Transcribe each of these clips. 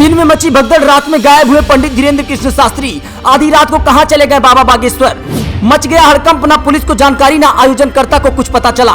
दिन में मची भगदड़, रात में गायब हुए पंडित धीरेन्द्र कृष्ण शास्त्री। आधी रात को कहां चले गए बाबा बागेश्वर। मच गया हड़कंप, ना पुलिस को जानकारी, ना आयोजनकर्ता को कुछ पता चला।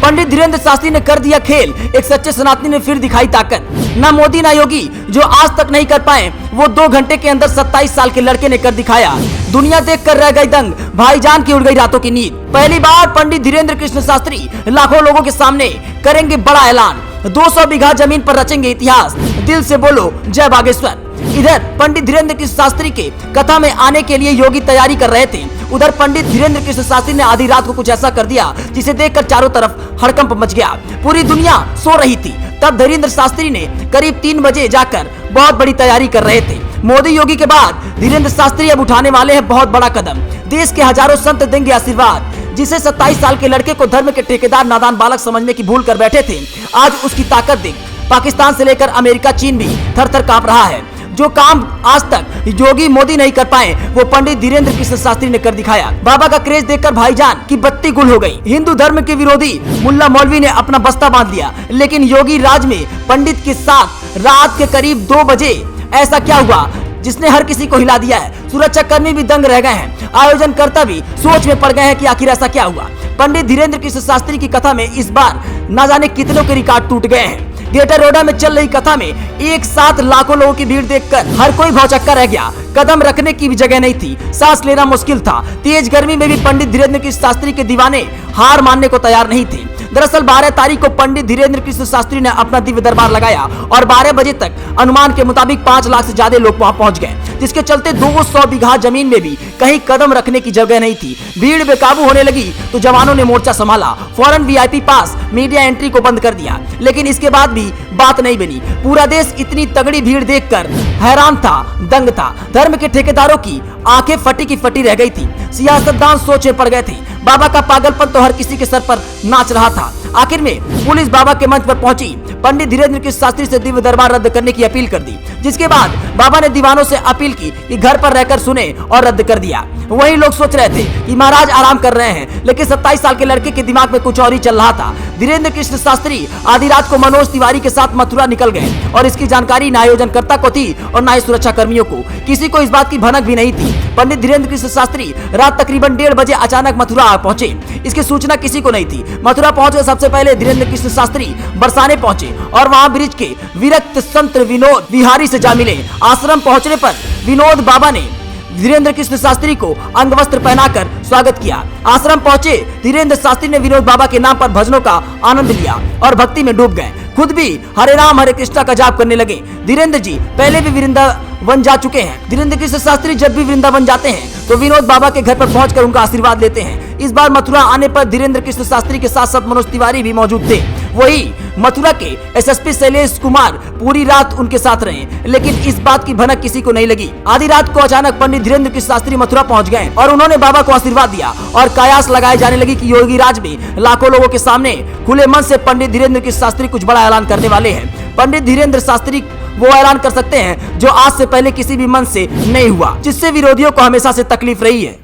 पंडित धीरेन्द्र शास्त्री ने कर दिया खेल, एक सच्चे सनातनी ने फिर दिखाई ताकत। ना मोदी ना योगी जो आज तक नहीं कर पाए, वो 2 घंटे के अंदर 27 साल के लड़के ने कर दिखाया। दुनिया देख कर रह गई दंग, भाईजान की उड़ गई रातों की नींद। पहली बार पंडित धीरेन्द्र कृष्ण शास्त्री लाखों लोगों के सामने करेंगे बड़ा ऐलान। 200 बीघा जमीन पर रचेंगे इतिहास, दिल से बोलो जय बागेश्वर। इधर पंडित धीरेन्द्र कृष्ण शास्त्री के कथा में आने के लिए योगी तैयारी कर रहे थे, उधर पंडित धीरेन्द्र कृष्ण शास्त्री ने आधी रात को कुछ ऐसा कर दिया जिसे देखकर चारों तरफ हड़कंप मच गया। पूरी दुनिया सो रही थी, तब धीरेन्द्र शास्त्री ने करीब 3 बजे जाकर बहुत बड़ी तैयारी कर रहे थे। मोदी योगी के बाद धीरेन्द्र शास्त्री अब उठाने वाले हैं बहुत बड़ा कदम। देश के हजारों संत देंगे आशीर्वाद। जिसे 27 साल के लड़के को धर्म के ठेकेदार नादान बालक समझने की भूल कर बैठे थे, आज उसकी ताकत देख पाकिस्तान से लेकर अमेरिका चीन भी थर थर कांप रहा है। जो काम आज तक योगी मोदी नहीं कर पाए, वो पंडित धीरेन्द्र कृष्ण शास्त्री ने कर दिखाया। बाबा का क्रेज देखकर भाईजान की बत्ती गुल हो गई। हिंदू धर्म के विरोधी मुल्ला मौलवी ने अपना बस्ता बांध लिया, लेकिन योगी राज में पंडित के साथ रात के करीब 2 बजे ऐसा क्या हुआ जिसने हर किसी को हिला दिया है। सुरक्षा कर्मी भी दंग रह गए हैं, आयोजनकर्ता भी सोच में पड़ गए हैं कि आखिर ऐसा क्या हुआ। पंडित धीरेन्द्र कृष्ण शास्त्री की कथा में इस बार न जाने कितनों के रिकॉर्ड टूट गए हैं। ग्रेटर नोएडा में चल रही कथा में एक साथ लाखों लोगों की भीड़ देखकर हर कोई भौचक्का रह गया। कदम रखने की भी जगह नहीं थी, सांस लेना मुश्किल था। तेज गर्मी में भी पंडित धीरेन्द्र कृष्ण शास्त्री के दीवाने हार मानने को तैयार नहीं थे। दरअसल 12 तारीख को पंडित धीरेन्द्र कृष्ण शास्त्री ने अपना दिव्य दरबार लगाया और 12 बजे तक अनुमान के मुताबिक 5 लाख से ज्यादा लोग वहां पहुंच गए, जिसके चलते 200 बीघा जमीन में भी कहीं कदम रखने की जगह नहीं थी। भीड़ बेकाबू होने लगी तो जवानों ने मोर्चा संभाला, फौरन वीआईपी पास, मीडिया एंट्री को बंद कर दिया, लेकिन इसके बाद भी बात नहीं बनी। पूरा देश इतनी तगड़ी भीड़ देखकर हैरान था, दंग था। धर्म के ठेकेदारों की आंखें फटी की फटी रह गई थी। सियासतदान सोच में पड़ गए थे। बाबा का पागलपन तो हर किसी के सर पर नाच रहा था। आखिर में पुलिस बाबा के मंच पर पहुंची, पंडित धीरेन्द्र कृष्ण शास्त्री से दिव्य दरबार रद्द करने की अपील कर दी, जिसके बाद बाबा ने दीवानों से अपील की कि घर पर रहकर सुने और रद्द कर दिया। वही लोग सोच रहे थे कि महाराज आराम कर रहे हैं, लेकिन 27 साल के लड़के के दिमाग में कुछ और ही चल रहा था। धीरेन्द्र कृष्ण शास्त्री आधी रात को मनोज तिवारी के साथ मथुरा निकल गए और इसकी जानकारी ना आयोजनकर्ता को थी और ना ही सुरक्षा कर्मियों को। किसी को इस बात की भनक भी नहीं थी। पंडित धीरेन्द्र कृष्ण शास्त्री रात तकरीबन 1:30 बजे अचानक मथुरा पहुंचे, इसकी सूचना किसी को नहीं थी। मथुरा पहुंचकर सबसे पहले धीरेन्द्र कृष्ण शास्त्री बरसाने पहुंचे और वहां ब्रिज के विरक्त संत विनोद विहारी से जा मिले। आश्रम पहुंचने पर विनोद बाबा ने धीरेन्द्र कृष्ण शास्त्री को अंग वस्त्र पहनाकर स्वागत किया। आश्रम पहुंचे धीरेन्द्र शास्त्री ने विनोद बाबा के नाम पर भजनों का आनंद लिया और भक्ति में डूब गए। खुद भी हरे राम हरे कृष्णा का जाप करने लगे। धीरेन्द्र जी पहले भी वृंदावन जा चुके हैं। धीरेन्द्र कृष्ण शास्त्री जब भी वृंदावन जाते हैं तो विनोद बाबा के घर पर पहुंचकर उनका आशीर्वाद लेते हैं। इस बार मथुरा आने पर धीरेन्द्र कृष्ण शास्त्री के साथ साथ मनोज तिवारी भी मौजूद थे। वही मथुरा के एसएसपी शैलेश कुमार पूरी रात उनके साथ रहे, लेकिन इस बात की भनक किसी को नहीं लगी। आधी रात को अचानक पंडित धीरेन्द्र कृष्ण शास्त्री मथुरा पहुंच गए और उन्होंने बाबा को आशीर्वाद दिया और कयास लगाए जाने लगी कि योगी राज में लाखों लोगों के सामने खुले मन से पंडित धीरेन्द्र कृष्ण शास्त्री कुछ बड़ा ऐलान करने वाले हैं। पंडित धीरेन्द्र शास्त्री वो ऐलान कर सकते हैं जो आज से पहले किसी भी मन से नहीं हुआ, जिससे विरोधियों को हमेशा से तकलीफ रही है।